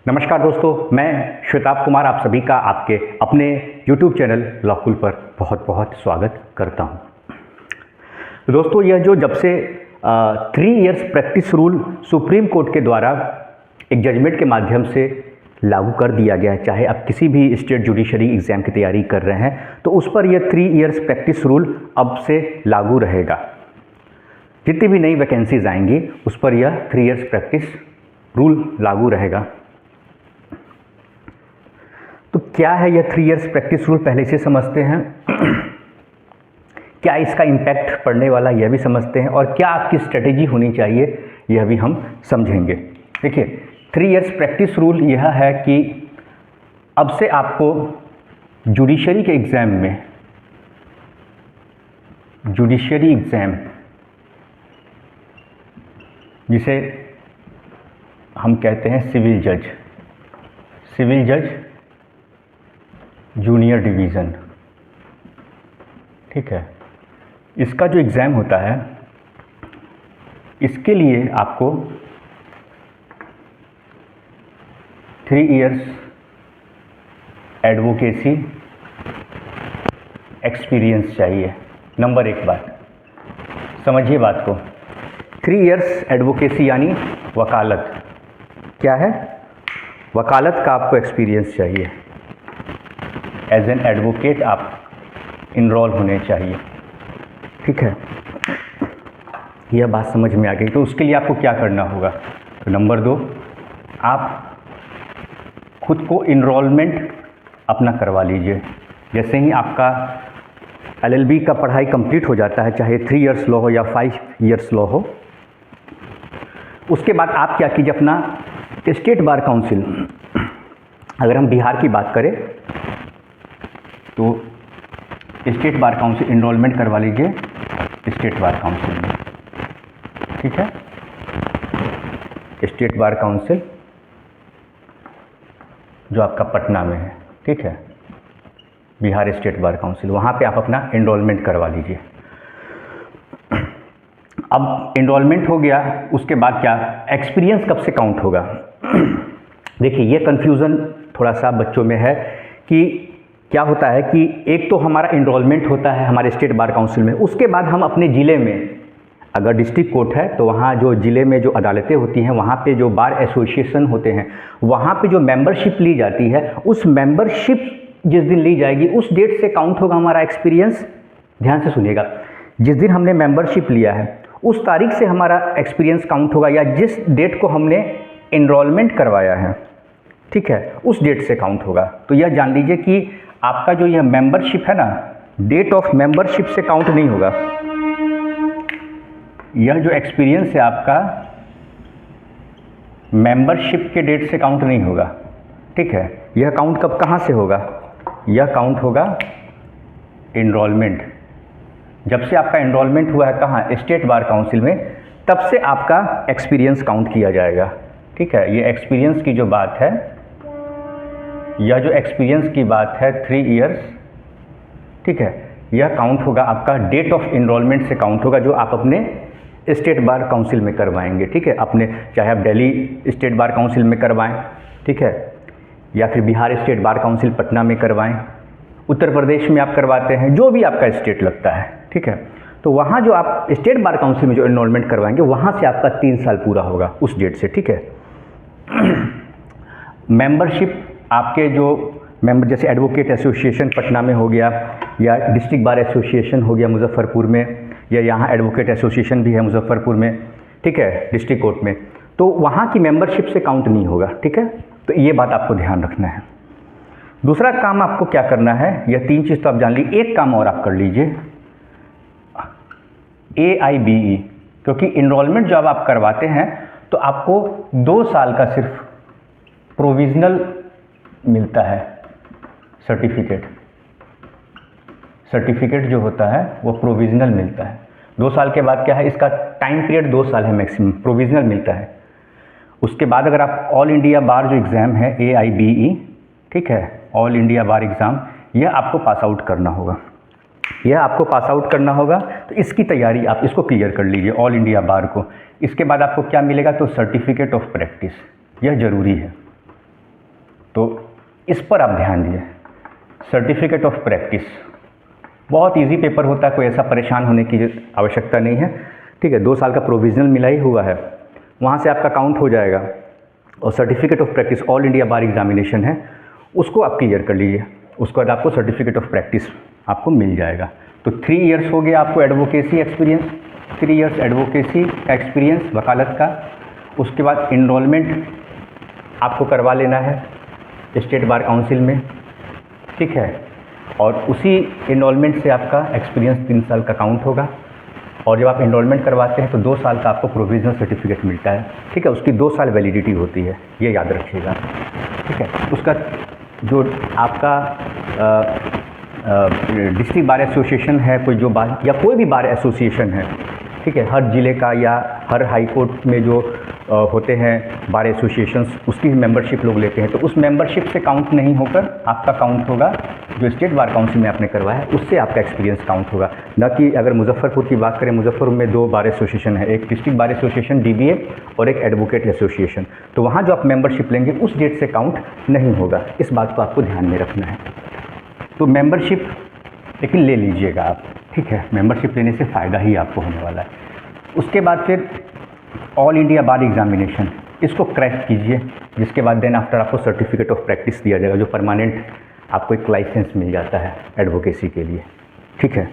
नमस्कार दोस्तों, मैं श्वेताब कुमार आप सभी का आपके अपने YouTube चैनल लॉकुल पर बहुत बहुत स्वागत करता हूं। दोस्तों, यह जो जब से 3 years practice rule supreme court के द्वारा एक जजमेंट के माध्यम से लागू कर दिया गया है, चाहे आप किसी भी स्टेट जुडिशरी एग्ज़ाम की तैयारी कर रहे हैं तो उस पर यह 3 इयर्स प्रैक्टिस रूल अब से लागू रहेगा। जितनी भी नई वैकेंसीज आएंगी उस पर यह 3 इयर्स प्रैक्टिस रूल लागू रहेगा। तो क्या है यह 3 इयर्स प्रैक्टिस रूल, पहले से समझते हैं। क्या इसका इम्पैक्ट पड़ने वाला यह भी समझते हैं, और क्या आपकी स्ट्रेटेजी होनी चाहिए यह भी हम समझेंगे। देखिए, 3 इयर्स प्रैक्टिस रूल यह है कि अब से आपको जुडिशरी के एग्ज़ाम में, जुडिशरी एग्ज़ाम जिसे हम कहते हैं सिविल जज जूनियर डिवीज़न, ठीक है, इसका जो एग्ज़ाम होता है इसके लिए आपको 3 इयर्स एडवोकेसी एक्सपीरियंस चाहिए। नंबर 1 बात समझिए बात को, 3 इयर्स एडवोकेसी यानी वकालत। क्या है? वकालत का आपको एक्सपीरियंस चाहिए। एज एन एडवोकेट आप इनरोल होने चाहिए, ठीक है। यह बात समझ में आ गई। तो उसके लिए आपको क्या करना होगा? तो नंबर 2, आप खुद को इनरोलमेंट अपना करवा लीजिए। जैसे ही आपका LLB का पढ़ाई कंप्लीट हो जाता है, चाहे 3 इयर्स लॉ हो या 5 इयर्स लॉ हो, उसके बाद आप क्या कीजिए, अपना स्टेट बार काउंसिल, अगर हम बिहार की बात करें तो स्टेट बार काउंसिल इनरोलमेंट करवा लीजिए स्टेट बार काउंसिल में, ठीक है। स्टेट बार काउंसिल जो आपका पटना में है, ठीक है, बिहार स्टेट बार काउंसिल, वहाँ पे आप अपना इनरोलमेंट करवा लीजिए। अब इनरोलमेंट हो गया, उसके बाद क्या एक्सपीरियंस कब से काउंट होगा? देखिए, ये कन्फ्यूज़न थोड़ा सा बच्चों में है कि क्या होता है कि एक तो हमारा इनरोलमेंट होता है हमारे स्टेट बार काउंसिल में, उसके बाद हम अपने ज़िले में, अगर डिस्ट्रिक्ट कोर्ट है तो वहाँ जो ज़िले में जो अदालतें होती हैं, वहाँ पे जो बार एसोसिएशन होते हैं, वहाँ पे जो मेंबरशिप ली जाती है, उस मेंबरशिप जिस दिन ली जाएगी उस डेट से काउंट होगा हमारा एक्सपीरियंस। ध्यान से सुनिएगा, जिस दिन हमने मेंबरशिप लिया है उस तारीख से हमारा एक्सपीरियंस काउंट होगा, या जिस डेट को हमने इनरोलमेंट करवाया है, ठीक है, उस डेट से काउंट होगा। तो यह जान लीजिए कि आपका जो यह मेंबरशिप है ना, डेट ऑफ मेंबरशिप से काउंट नहीं होगा। यह जो एक्सपीरियंस है आपका मेंबरशिप के डेट से काउंट नहीं होगा, ठीक है। यह काउंट कब कहाँ से होगा? यह काउंट होगा इनरोलमेंट, जब से आपका इनरोलमेंट हुआ है कहाँ, स्टेट बार काउंसिल में, तब से आपका एक्सपीरियंस काउंट किया जाएगा, ठीक है। ये एक्सपीरियंस की जो बात है, यह जो एक्सपीरियंस की बात है 3 इयर्स, ठीक है, यह काउंट होगा आपका डेट ऑफ इनरोलमेंट से काउंट होगा, जो आप अपने स्टेट बार काउंसिल में करवाएंगे, ठीक है। अपने चाहे आप दिल्ली स्टेट बार काउंसिल में करवाएं, ठीक है, या फिर Bihar state bar council Patna में करवाएं, उत्तर प्रदेश में आप करवाते हैं, जो भी आपका स्टेट लगता है, ठीक है। तो वहाँ जो आप स्टेट बार काउंसिल में जो इनरोलमेंट करवाएंगे, वहाँ से आपका 3 साल पूरा होगा उस डेट से, ठीक है। मेंबरशिप आपके जो मेंबर, जैसे एडवोकेट एसोसिएशन पटना में हो गया, या डिस्ट्रिक्ट बार एसोसिएशन हो गया मुजफ्फरपुर में, या यहाँ एडवोकेट एसोसिएशन भी है मुजफ्फरपुर में, ठीक है, डिस्ट्रिक्ट कोर्ट में, तो वहाँ की मेंबरशिप से काउंट नहीं होगा, ठीक है। तो ये बात आपको ध्यान रखना है। दूसरा काम आपको क्या करना है, यह 3 चीज़ तो आप जान ली, एक काम और आप कर लीजिए, AIBE, क्योंकि इनरोलमेंट जब आप करवाते हैं तो आपको 2 साल का सिर्फ प्रोविज़नल मिलता है सर्टिफिकेट जो होता है वो प्रोविज़नल मिलता है। 2 साल के बाद क्या है, इसका टाइम पीरियड 2 साल है मैक्सिमम, प्रोविज़नल मिलता है। उसके बाद अगर आप ऑल इंडिया बार जो एग्ज़ाम है AIBE, ठीक है, ऑल इंडिया बार एग्ज़ाम, यह आपको पास आउट करना होगा, यह आपको पास आउट करना होगा। तो इसकी तैयारी आप इसको क्लियर कर लीजिए, ऑल इंडिया बार को। इसके बाद आपको क्या मिलेगा, तो सर्टिफिकेट ऑफ प्रैक्टिस, यह ज़रूरी है। तो इस पर आप ध्यान दीजिए। सर्टिफिकेट ऑफ प्रैक्टिस बहुत इजी पेपर होता है, कोई ऐसा परेशान होने की आवश्यकता नहीं है, ठीक है। 2 साल का प्रोविजनल मिला ही हुआ है, वहाँ से आपका काउंट हो जाएगा। और certificate of practice all India bar examination है, उसको आप क्लियर कर लीजिए, उसके बाद आपको सर्टिफिकेट ऑफ प्रैक्टिस आपको मिल जाएगा। तो 3 इयर्स हो गया आपको advocacy experience, 3 years advocacy experience वकालत का। उसके बाद इनरोलमेंट आपको करवा लेना है स्टेट बार काउंसिल में, ठीक है। और उसी इनरोलमेंट से आपका एक्सपीरियंस 3 साल का काउंट होगा। और जब आप इनरोलमेंट करवाते हैं तो 2 साल का आपको प्रोविजनल सर्टिफिकेट मिलता है, ठीक है। उसकी 2 साल वैलिडिटी होती है, ये याद रखिएगा, ठीक है। उसका जो आपका डिस्ट्रिक्ट बार एसोसिएशन है, कोई जो बार या कोई भी बार एसोसिएशन है, ठीक है, हर ज़िले का या हर हाई कोर्ट में जो होते हैं बार एसोसिएशंस, उसकी मेंबरशिप लोग लेते हैं, तो उस मेंबरशिप से काउंट नहीं होकर आपका काउंट होगा जो स्टेट बार काउंसिल में आपने करवाया है, उससे आपका एक्सपीरियंस काउंट होगा। न कि अगर मुजफ्फरपुर की बात करें, मुजफ्फरपुर में 2 बार एसोसिएशन है, एक डिस्ट्रिक्ट बार एसोसिएशन DBA और एक एडवोकेट एसोसिएशन, तो वहाँ जो आप मेंबरशिप लेंगे उस डेट से काउंट नहीं होगा। इस बात को आपको ध्यान में रखना है। तो मेंबरशिप लेकिन ले लीजिएगा आप, ठीक है, मेंबरशिप लेने से फ़ायदा ही आपको होने वाला है। उसके बाद फिर ऑल इंडिया बार एग्जामिनेशन, इसको क्रैक कीजिए, जिसके बाद देन आफ्टर आपको सर्टिफिकेट ऑफ प्रैक्टिस दिया जाएगा, जो परमानेंट आपको एक लाइसेंस मिल जाता है एडवोकेसी के लिए, ठीक है।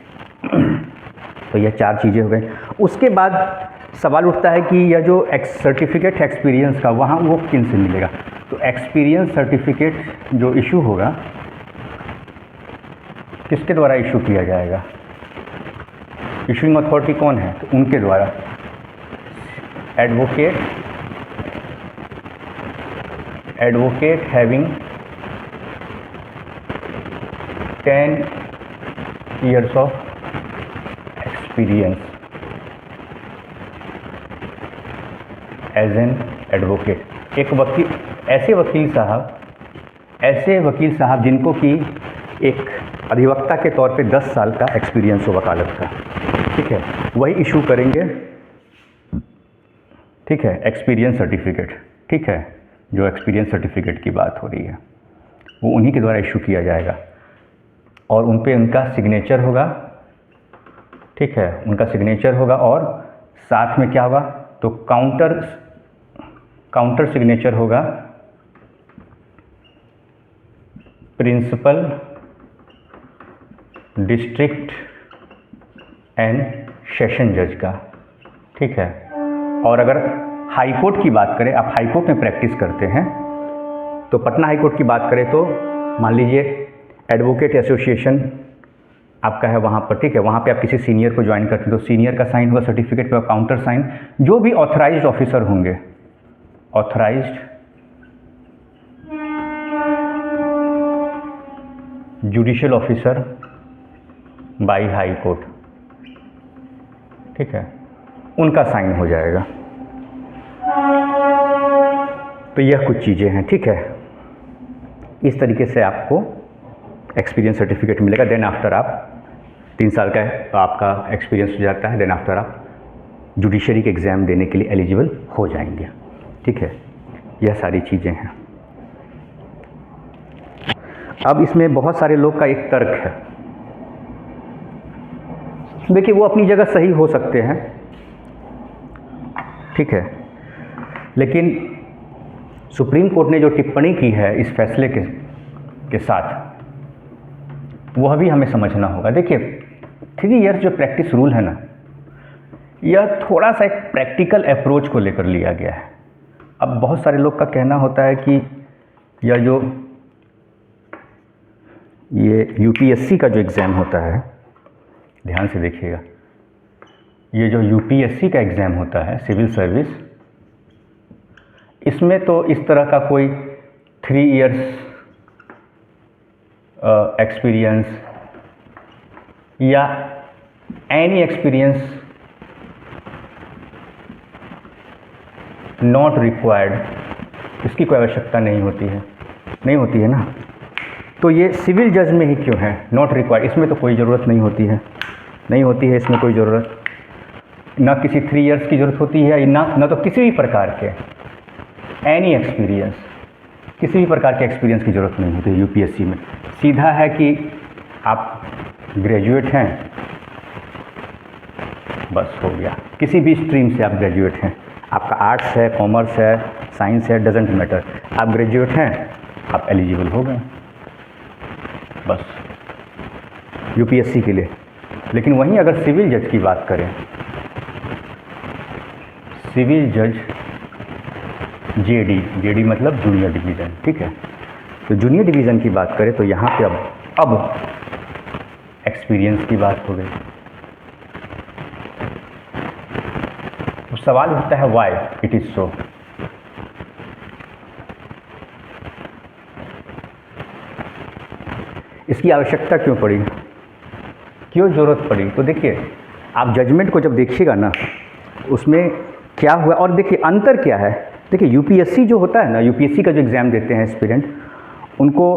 तो यह 4 चीज़ें हो गई। उसके बाद सवाल उठता है कि यह जो सर्टिफिकेट एक्सपीरियंस का वहाँ वो किन से मिलेगा। तो एक्सपीरियंस सर्टिफिकेट जो इशू होगा किसके द्वारा इशू किया जाएगा, इशूइंग अथॉरिटी कौन है, तो उनके द्वारा advocate having 10 years of experience as an advocate. एक वकील, ऐसे वकील साहब जिनको कि एक अधिवक्ता के तौर पे 10 साल का एक्सपीरियंस हो वकालत का, ठीक है, वही इशू करेंगे, ठीक है, एक्सपीरियंस सर्टिफिकेट, ठीक है। जो एक्सपीरियंस सर्टिफिकेट की बात हो रही है वो उन्हीं के द्वारा इशू किया जाएगा और उन पे उनका सिग्नेचर होगा, ठीक है, उनका सिग्नेचर होगा। और साथ में क्या होगा, तो काउंटर सिग्नेचर होगा प्रिंसिपल डिस्ट्रिक्ट एंड सेशन जज का, ठीक है। और अगर हाई कोर्ट की बात करें, आप हाई कोर्ट में प्रैक्टिस करते हैं, तो पटना हाई कोर्ट की बात करें तो मान लीजिए एडवोकेट एसोसिएशन आपका है वहाँ पर, ठीक है, वहाँ पे आप किसी सीनियर को ज्वाइन करते हैं तो सीनियर का साइन होगा सर्टिफिकेट पे, काउंटर साइन। जो भी ऑथराइज्ड ऑफिसर होंगे, authorised judicial officer by high court, ठीक है, उनका साइन हो जाएगा। तो यह कुछ चीज़ें हैं, ठीक है। इस तरीके से आपको एक्सपीरियंस सर्टिफिकेट मिलेगा। देन आफ्टर आप 3 साल का आपका एक्सपीरियंस हो जाता है, देन आफ्टर आप जुडिशरी के एग्ज़ाम देने के लिए एलिजिबल हो जाएंगे, ठीक है। यह सारी चीज़ें हैं। अब इसमें बहुत सारे लोग का एक तर्क है, देखिए वो अपनी जगह सही हो सकते हैं, ठीक है, लेकिन सुप्रीम कोर्ट ने जो टिप्पणी की है इस फैसले के साथ, वह भी हमें समझना होगा। देखिए 3 इयर्स जो प्रैक्टिस रूल है ना, यह थोड़ा सा एक प्रैक्टिकल अप्रोच को लेकर लिया गया है। अब बहुत सारे लोग का कहना होता है कि यह जो ये यूपीएससी का जो एग्ज़ाम होता है, ध्यान से देखिएगा, ये जो यूपीएससी का एग्ज़ाम होता है सिविल सर्विस, इसमें तो इस तरह का कोई 3 इयर्स एक्सपीरियंस या एनी एक्सपीरियंस नॉट रिक्वायर्ड, इसकी कोई आवश्यकता नहीं होती है ना। तो ये सिविल जज में ही क्यों है नॉट रिक्वायर्ड, इसमें तो कोई ज़रूरत नहीं होती है इसमें कोई ज़रूरत, ना किसी 3 इयर्स की ज़रूरत होती है, ना तो किसी भी प्रकार के एनी एक्सपीरियंस, किसी भी प्रकार के एक्सपीरियंस की ज़रूरत नहीं होती यूपीएससी में। सीधा है कि आप ग्रेजुएट हैं, बस हो गया। किसी भी स्ट्रीम से आप ग्रेजुएट हैं, आपका आर्ट्स है, कॉमर्स है, साइंस है, डजेंट मैटर, आप ग्रेजुएट हैं, आप एलिजिबल हो गए बस यूपीएससी के लिए। लेकिन वहीं अगर सिविल जज की बात करें, सिविल जज जेडी मतलब जूनियर डिवीज़न, ठीक है। तो जूनियर डिवीज़न की बात करें तो यहाँ पे अब एक्सपीरियंस की बात हो गई। तो सवाल उठता है व्हाई इट इज़ सो। इसकी आवश्यकता क्यों पड़ी, क्यों ज़रूरत पड़ी? तो देखिए, आप जजमेंट को जब देखिएगा ना, उसमें क्या हुआ और देखिए अंतर क्या है। देखिए यूपीएससी जो होता है ना, यूपीएससी का जो एग्ज़ाम देते हैं एस्पिरेंट, उनको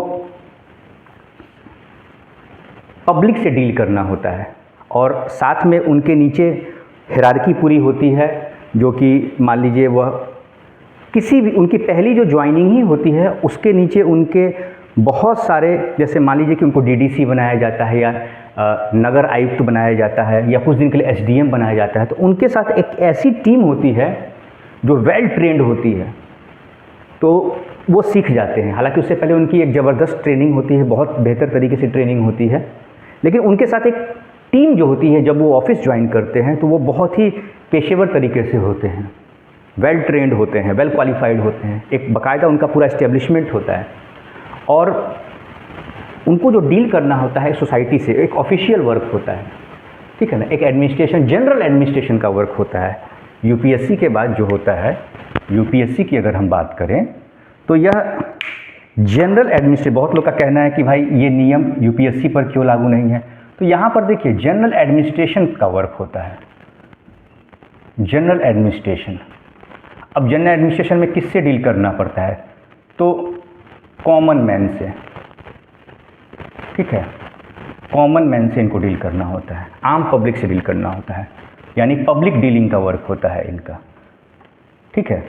पब्लिक से डील करना होता है और साथ में उनके नीचे हिरार्की पूरी होती है, जो कि मान लीजिए वह किसी भी उनकी पहली जो ज्वाइनिंग ही होती है, उसके नीचे उनके बहुत सारे, जैसे मान लीजिए कि उनको डीडीसी बनाया जाता है या नगर आयुक्त बनाया जाता है या कुछ दिन के लिए एसडीएम बनाया जाता है, तो उनके साथ एक ऐसी टीम होती है जो वेल ट्रेंड होती है, तो वो सीख जाते हैं। हालांकि उससे पहले उनकी एक ज़बरदस्त ट्रेनिंग होती है, बहुत बेहतर तरीके से ट्रेनिंग होती है, लेकिन उनके साथ एक टीम जो होती है, जब वो ऑफिस ज्वाइन करते हैं तो वो बहुत ही पेशेवर तरीके से होते हैं, वेल ट्रेंड होते हैं, वेल क्वालिफाइड होते हैं, एक बाकायदा उनका पूरा इस्टेब्लिशमेंट होता है और उनको जो डील करना होता है सोसाइटी से, एक ऑफिशियल वर्क होता है, ठीक है ना, एक एडमिनिस्ट्रेशन, जनरल एडमिनिस्ट्रेशन का वर्क होता है। यूपीएससी के बाद जो होता है, यूपीएससी की अगर हम बात करें तो यह जनरल एडमिनिस्ट्रेशन, बहुत लोग का कहना है कि भाई ये नियम यूपीएससी पर क्यों लागू नहीं है, तो यहाँ पर देखिए जनरल एडमिनिस्ट्रेशन का वर्क होता है, जनरल एडमिनिस्ट्रेशन। अब जनरल एडमिनिस्ट्रेशन में किससे डील करना पड़ता है, तो कॉमन मैन से, ठीक है, कॉमन मैन से इनको डील करना होता है, आम पब्लिक से डील करना होता है, यानी पब्लिक डीलिंग का वर्क होता है इनका, ठीक है,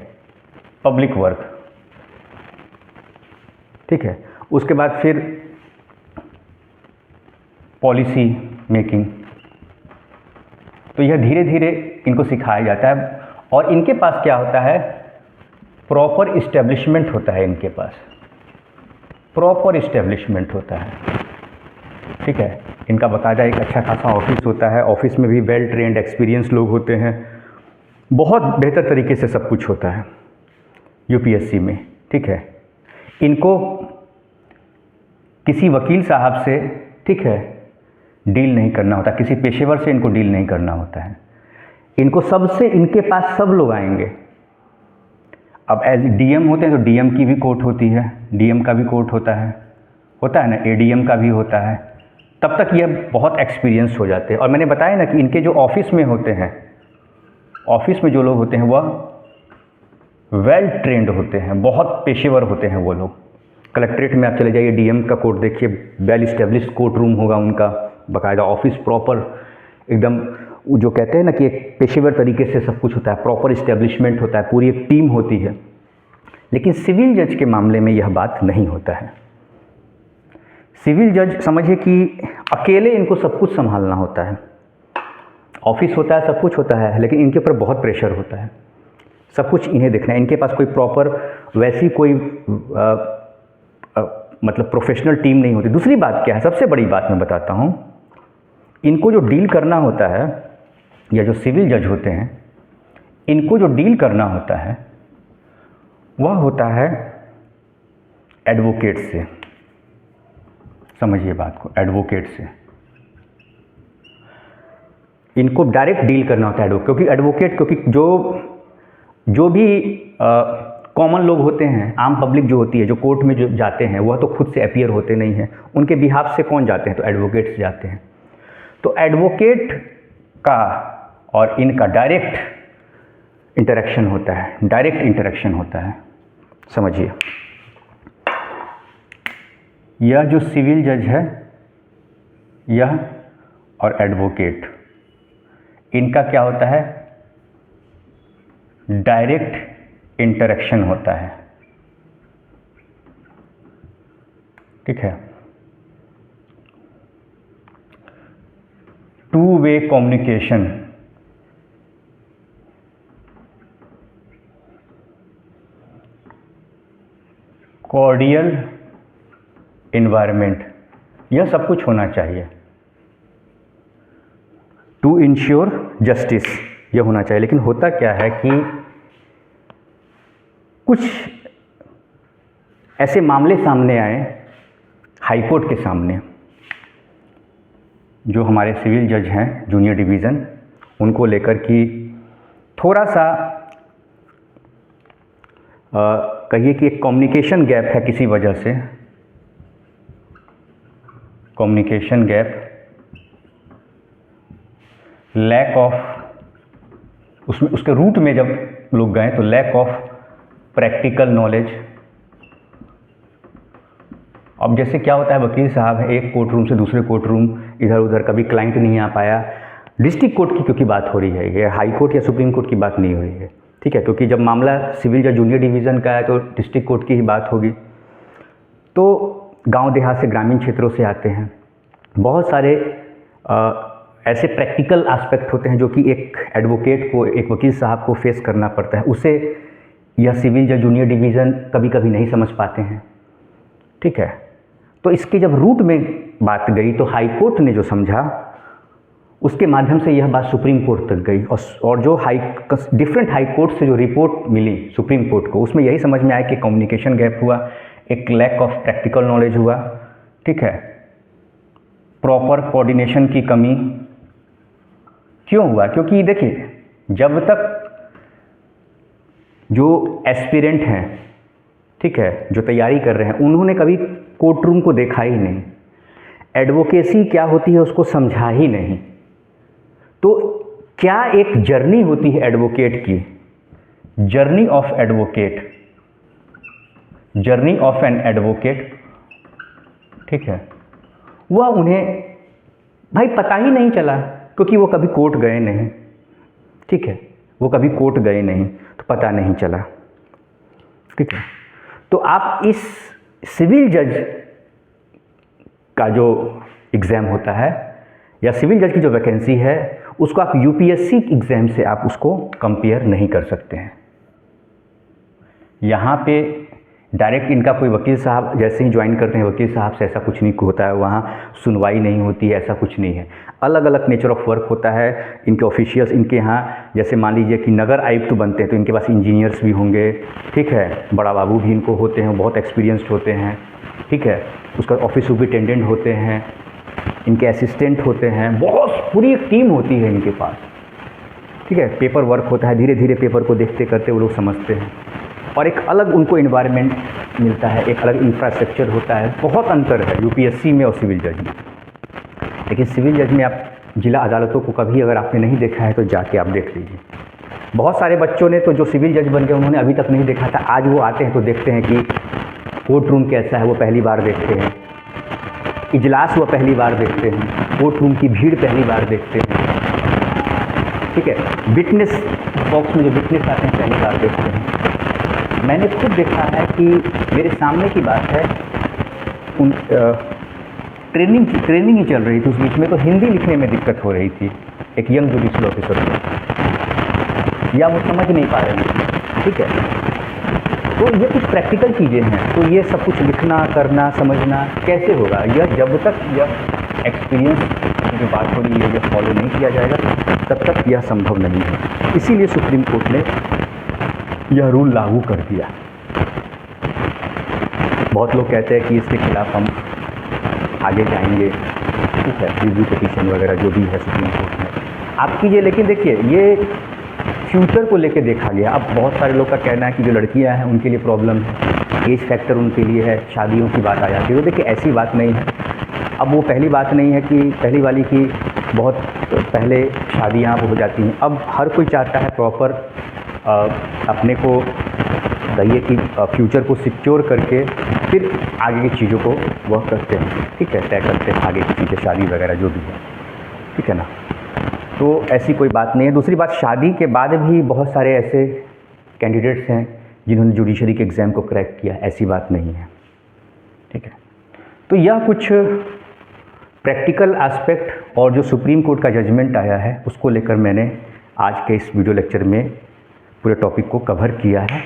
पब्लिक वर्क, ठीक है। उसके बाद फिर पॉलिसी मेकिंग, तो यह धीरे धीरे इनको सिखाया जाता है और इनके पास क्या होता है, प्रॉपर इस्टेब्लिशमेंट होता है, इनके पास प्रॉपर इस्टेब्लिशमेंट होता है, ठीक है। इनका बाकायदा एक अच्छा खासा ऑफिस होता है, ऑफिस में भी वेल ट्रेंड एक्सपीरियंस लोग होते हैं, बहुत बेहतर तरीके से सब कुछ होता है यूपीएससी में, ठीक है। इनको किसी वकील साहब से, ठीक है, डील नहीं करना होता, किसी पेशेवर से इनको डील नहीं करना होता है, इनको सबसे, इनके पास सब लोग आएंगे। अब एज डीएम होते हैं तो डीएम की भी कोर्ट होती है, डीएम का भी कोर्ट होता है ना, एडीएम का भी होता है, तब तक ये बहुत एक्सपीरियंस हो जाते हैं। और मैंने बताया ना कि इनके जो ऑफिस में होते हैं, ऑफिस में जो लोग होते हैं वह वेल ट्रेंड होते हैं, बहुत पेशेवर होते हैं वो लोग। कलेक्ट्रेट में आप चले जाइए, डीएम का कोर्ट देखिए, वेल इस्टेब्लिश्ड कोर्ट रूम होगा उनका, बाकायदा ऑफिस प्रॉपर एकदम, जो कहते हैं ना कि एक पेशेवर तरीके से सब कुछ होता है, प्रॉपर इस्टेब्लिशमेंट होता है, पूरी एक टीम होती है। लेकिन सिविल जज के मामले में यह बात नहीं होता है। सिविल जज समझिए कि अकेले इनको सब कुछ संभालना होता है, ऑफिस होता है, सब कुछ होता है, लेकिन इनके ऊपर बहुत प्रेशर होता है, सब कुछ इन्हें देखना है। इनके पास कोई प्रॉपर वैसी कोई मतलब प्रोफेशनल टीम नहीं होती। दूसरी बात क्या है, सबसे बड़ी बात मैं बताता हूँ, इनको जो डील करना होता है, या जो सिविल जज होते हैं, इनको जो डील करना होता है वह होता है एडवोकेट से। समझिए बात को, एडवोकेट से इनको डायरेक्ट डील करना होता है क्योंकि एडवोकेट, क्योंकि जो भी कॉमन लोग होते हैं, आम पब्लिक जो होती है, जो कोर्ट में जो जाते हैं, वह तो खुद से अपीयर होते नहीं हैं, उनके बिहाफ से कौन जाते हैं, तो एडवोकेट्स जाते हैं। तो एडवोकेट का और इनका डायरेक्ट इंटरेक्शन होता है, डायरेक्ट इंटरेक्शन होता है। समझिए, यह जो सिविल जज है, यह और एडवोकेट, इनका क्या होता है, डायरेक्ट इंटरेक्शन होता है, ठीक है। Two way communication, cordial environment, यह सब कुछ होना चाहिए। टू इंश्योर जस्टिस, यह होना चाहिए। लेकिन होता क्या है कि कुछ ऐसे मामले सामने आए हाई कोर्ट के सामने, जो हमारे सिविल जज हैं जूनियर डिवीज़न, उनको लेकर कि थोड़ा सा कहिए कि एक कम्युनिकेशन गैप है किसी वजह से, कम्युनिकेशन गैप, लैक ऑफ, उसमें उसके रूट में जब लोग गए तो लैक ऑफ प्रैक्टिकल नॉलेज। अब जैसे क्या होता है, वकील साहब है, एक कोर्ट रूम से दूसरे कोर्ट रूम इधर उधर, कभी क्लाइंट नहीं आ पाया, डिस्ट्रिक्ट कोर्ट की क्योंकि बात हो रही है, ये हाई कोर्ट या सुप्रीम कोर्ट की बात नहीं हो रही है, ठीक है, क्योंकि जब मामला सिविल या जूनियर डिवीज़न का है तो डिस्ट्रिक्ट कोर्ट की ही बात होगी। तो गांव देहात से, ग्रामीण क्षेत्रों से आते हैं, बहुत सारे ऐसे प्रैक्टिकल एस्पेक्ट होते हैं जो कि एक एडवोकेट को, एक वकील साहब को फेस करना पड़ता है, उसे यह सिविल या जूनियर डिवीज़न कभी कभी नहीं समझ पाते हैं, ठीक है। तो इसके जब रूट में बात गई तो हाई कोर्ट ने जो समझा उसके माध्यम से यह बात सुप्रीम कोर्ट तक गई, और जो डिफरेंट हाई कोर्ट से जो रिपोर्ट मिली सुप्रीम कोर्ट को, उसमें यही समझ में आया कि कम्युनिकेशन गैप हुआ, एक लैक ऑफ प्रैक्टिकल नॉलेज हुआ, ठीक है, प्रॉपर कोऑर्डिनेशन की कमी। क्यों हुआ? क्योंकि देखिए, जब तक जो एस्पिरेंट हैं, ठीक है, जो तैयारी कर रहे हैं, उन्होंने कभी कोर्ट रूम को देखा ही नहीं, एडवोकेसी क्या होती है उसको समझा ही नहीं, तो क्या एक जर्नी होती है एडवोकेट की, journey of advocate, journey of an advocate, ठीक है, वह उन्हें भाई पता ही नहीं चला, क्योंकि वो कभी कोर्ट गए नहीं, ठीक है, वो कभी कोर्ट गए नहीं तो पता नहीं चला, ठीक है। तो आप इस सिविल जज का जो एग्ज़ाम होता है या सिविल जज की जो वैकेंसी है, उसको आप यूपीएससी एग्ज़ाम से आप उसको कंपेयर नहीं कर सकते हैं। यहाँ पे डायरेक्ट इनका कोई वकील साहब जैसे ही ज्वाइन करते हैं, वकील साहब से ऐसा कुछ नहीं होता है, वहाँ सुनवाई नहीं होती है, ऐसा कुछ नहीं है। अलग अलग नेचर ऑफ वर्क होता है इनके ऑफिशियल्स। इनके यहाँ जैसे मान लीजिए कि नगर आयुक्त बनते हैं तो इनके पास इंजीनियर्स भी होंगे, ठीक है, बड़ा बाबू भी इनको होते हैं, बहुत एक्सपीरियंस्ड होते हैं, ठीक है, उसका ऑफिस सुपरिटेंडेंट होते हैं, इनके असिस्टेंट होते हैं, बहुत पूरी एक टीम होती है इनके पास, ठीक है। पेपर वर्क होता है, धीरे धीरे पेपर को देखते करते वो लोग समझते हैं, और एक अलग उनको इन्वायरमेंट मिलता है, एक अलग इंफ्रास्ट्रक्चर होता है। बहुत अंतर है यूपीएससी में और सिविल जज में। लेकिन सिविल जज में आप जिला अदालतों को कभी अगर आपने नहीं देखा है तो जाके आप देख लीजिए। बहुत सारे बच्चों ने तो जो सिविल जज बन गए उन्होंने अभी तक नहीं देखा था, आज वो आते हैं तो देखते हैं कि कोर्ट रूम कैसा है, वो पहली बार देखते हैं, इजलास वो पहली बार देखते हैं, कोर्ट रूम की भीड़ पहली बार देखते हैं, ठीक है, विटनेस बॉक्स में जो विटनेस आते हैं पहली बार देखते हैं। मैंने खुद देखा है कि मेरे सामने की बात है, उन ट्रेनिंग ही चल रही थी उस बीच में, तो हिंदी लिखने में दिक्कत हो रही थी एक यंग जुडिशियल ऑफिसर को, या वो समझ नहीं पा रहे थे, ठीक है। तो ये कुछ प्रैक्टिकल चीज़ें हैं, तो ये सब कुछ लिखना, करना, समझना कैसे होगा, यह जब तक यह एक्सपीरियंस की जो बात हो रही है यह फॉलो नहीं किया जाएगा तब तक यह संभव नहीं है। इसीलिए सुप्रीम कोर्ट ने यह रूल लागू कर दिया। बहुत लोग कहते हैं कि इसके खिलाफ हम आगे जाएंगे, ठीक है, रिव्यू पिटीशन वगैरह जो भी है सुप्रीम कोर्ट में आप कीजिए। लेकिन देखिए, ये फ्यूचर को लेके देखा गया। अब बहुत सारे लोग का कहना है कि जो लड़कियां हैं उनके लिए प्रॉब्लम है, एज फैक्टर उनके लिए है, शादियों की बात आ जाती है। तो देखिए, ऐसी बात नहीं है। अब वो पहली बात नहीं है कि पहली वाली की बहुत पहले शादियाँ हो जाती हैं। अब हर कोई चाहता है प्रॉपर अपने को कहिए कि फ्यूचर को सिक्योर करके फिर आगे की चीज़ों को वह करते हैं, ठीक है, तय करते हैं आगे की चीज़ें, शादी वगैरह जो भी है, ठीक है ना। तो ऐसी कोई बात नहीं है। दूसरी बात, शादी के बाद भी बहुत सारे ऐसे कैंडिडेट्स हैं जिन्होंने जुडिशरी के एग्ज़ाम को क्रैक किया, ऐसी बात नहीं है, ठीक है। तो यह कुछ प्रैक्टिकल एस्पेक्ट और जो सुप्रीम कोर्ट का जजमेंट आया है उसको लेकर मैंने आज के इस वीडियो लेक्चर में पूरे टॉपिक को कवर किया है।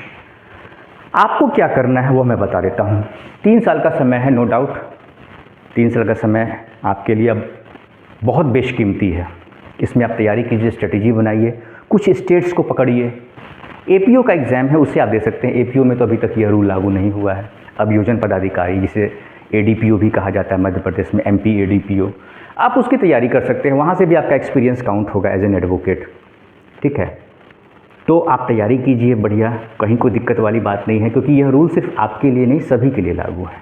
आपको क्या करना है वो मैं बता देता हूँ। 3 साल का समय है, नो डाउट 3 साल का समय आपके लिए अब बहुत बेशकीमती है। इसमें आप तैयारी कीजिए, स्ट्रेटेजी बनाइए, कुछ स्टेट्स को पकड़िए। एपीओ का एग्ज़ाम है उससे आप दे सकते हैं। एपीओ में तो अभी तक यह रूल लागू नहीं हुआ है। अभियोजन पदाधिकारी जिसे एडीपीओ भी कहा जाता है मध्य प्रदेश में, एमपी एडीपीओ, आप उसकी तैयारी कर सकते हैं। वहाँ से भी आपका एक्सपीरियंस काउंट होगा एज एन एडवोकेट, ठीक है। तो आप तैयारी कीजिए बढ़िया, कहीं कोई दिक्कत वाली बात नहीं है, क्योंकि यह रूल सिर्फ आपके लिए नहीं सभी के लिए लागू है।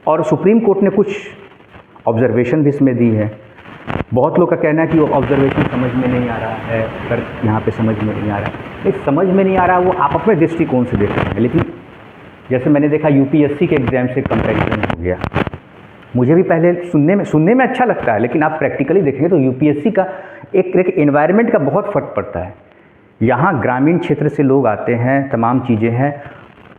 और सुप्रीम कोर्ट ने कुछ ऑब्जर्वेशन भी इसमें दी है। बहुत लोग का कहना है कि वो ऑब्जर्वेशन समझ में नहीं आ रहा है, अगर यहाँ पे समझ में नहीं आ रहा है। नहीं, समझ में नहीं आ रहा वो आप अपने दृष्टिकोण से देख रहे हैं, लेकिन जैसे मैंने देखा यूपीएससी के एग्ज़ाम से कंपैरिजन हो गया। मुझे भी पहले सुनने में अच्छा लगता है, लेकिन आप प्रैक्टिकली देखेंगे तो यूपीएससी का एक एनवायरनमेंट का बहुत फ़र्क पड़ता है। यहाँ ग्रामीण क्षेत्र से लोग आते हैं, तमाम चीज़ें हैं।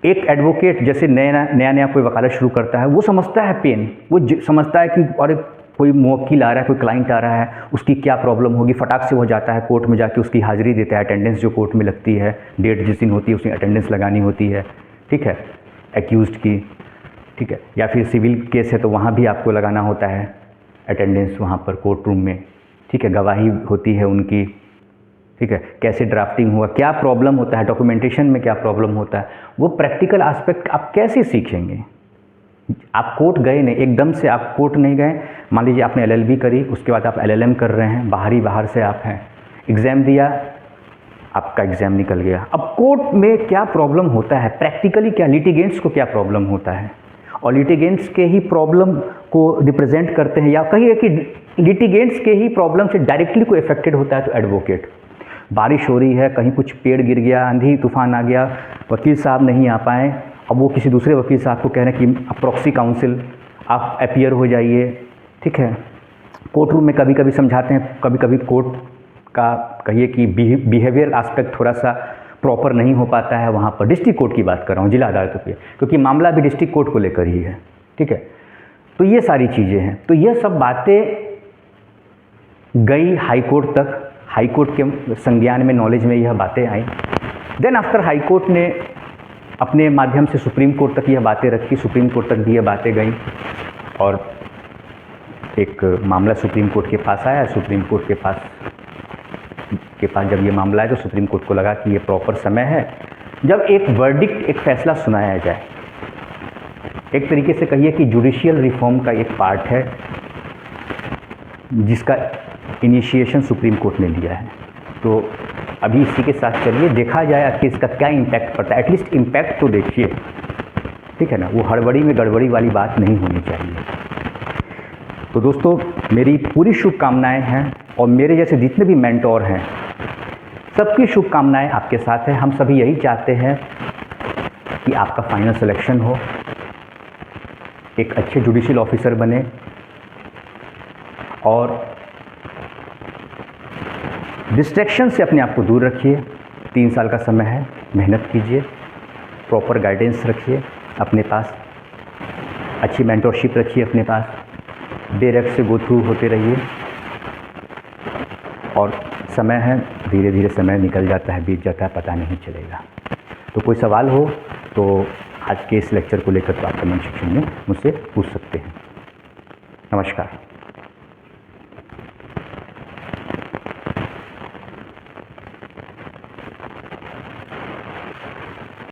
एक एडवोकेट जैसे नया कोई वकालत शुरू करता है, वो समझता है पेन, वो समझता है कि अरे कोई मुवक्किल आ रहा है, कोई क्लाइंट आ रहा है, उसकी क्या प्रॉब्लम होगी। फटाक से वो जाता है कोर्ट में, जाके उसकी हाज़िरी देता है। अटेंडेंस जो कोर्ट में लगती है, डेट जिस दिन होती है उसकी अटेंडेंस लगानी होती है, ठीक है, एक्यूज़्ड की, ठीक है। या फिर सिविल केस है तो वहाँ भी आपको लगाना होता है अटेंडेंस वहाँ पर कोर्ट रूम में, ठीक है। गवाही होती है उनकी, ठीक है। कैसे ड्राफ्टिंग हुआ, क्या प्रॉब्लम होता है, डॉक्यूमेंटेशन में क्या प्रॉब्लम होता है, वो प्रैक्टिकल एस्पेक्ट आप कैसे सीखेंगे। आप कोर्ट गए नहीं, एकदम से आप कोर्ट नहीं गए। मान लीजिए आपने एलएलबी करी, उसके बाद आप एलएलएम कर रहे हैं, बाहर से आप हैं, एग्ज़ाम दिया, आपका एग्ज़ाम निकल गया। अब कोर्ट में क्या प्रॉब्लम होता है, प्रैक्टिकली क्या लिटिगेंट्स को क्या प्रॉब्लम होता है, और लिटिगेंट्स के ही प्रॉब्लम को रिप्रेजेंट करते हैं, या कहिए कि लिटिगेंट्स के ही प्रॉब्लम से डायरेक्टली कोई अफेक्टेड होता है तो एडवोकेट। बारिश हो रही है, कहीं कुछ पेड़ गिर गया, आंधी तूफान आ गया, वकील साहब नहीं आ पाए, अब वो किसी दूसरे वकील साहब को कह रहे हैं कि आप प्रॉक्सी काउंसिल आप अपीयर हो जाइए, ठीक है। कोर्ट रूम में कभी कभी समझाते हैं, कभी कभी कोर्ट का कहिए कि बिहेवियर एस्पेक्ट थोड़ा सा प्रॉपर नहीं हो पाता है वहाँ पर। डिस्ट्रिक्ट कोर्ट की बात कर रहा हूँ, जिला अदालतों पे, क्योंकि मामला भी डिस्ट्रिक्ट कोर्ट को लेकर ही है, ठीक है। तो ये सारी चीज़ें हैं। तो ये सब बातें गई हाई कोर्ट तक, हाई कोर्ट के संज्ञान में, नॉलेज में यह बातें आई। देन आफ्टर हाई कोर्ट ने अपने माध्यम से सुप्रीम कोर्ट तक यह बातें रखी, सुप्रीम कोर्ट तक भी यह बातें गई, और एक मामला सुप्रीम कोर्ट के पास आया। सुप्रीम कोर्ट के पास जब ये मामला है तो सुप्रीम कोर्ट को लगा कि ये प्रॉपर समय है जब एक वर्डिक्ट, एक फैसला सुनाया जाए। एक तरीके से कहिए कि जुडिशियल रिफॉर्म का एक पार्ट है जिसका इनिशिएशन सुप्रीम कोर्ट ने लिया है। तो अभी इसी के साथ चलिए, देखा जाए कि इसका क्या इम्पैक्ट पड़ता है। एटलीस्ट इम्पैक्ट तो देखिए, ठीक है ना, वो हड़बड़ी में गड़बड़ी वाली बात नहीं होनी चाहिए। तो दोस्तों, मेरी पूरी शुभकामनाएं हैं, और मेरे जैसे जितने भी मेंटोर हैं सबकी शुभकामनाएं आपके साथ है। हम सभी यही चाहते हैं कि आपका फाइनल सिलेक्शन हो, एक अच्छे जुडिशियल ऑफिसर बने, और डिस्ट्रैक्शन से अपने आप को दूर रखिए। 3 साल का समय है, मेहनत कीजिए, प्रॉपर गाइडेंस रखिए अपने पास, अच्छी मेंटरशिप रखिए अपने पास, डायरेक्ट से गो थ्रू होते रहिए। और समय है, धीरे धीरे समय निकल जाता है, बीत जाता है, पता नहीं चलेगा। तो कोई सवाल हो तो आज के इस लेक्चर को लेकर तो आप कमेंट सेक्शन में मुझसे पूछ सकते हैं। नमस्कार।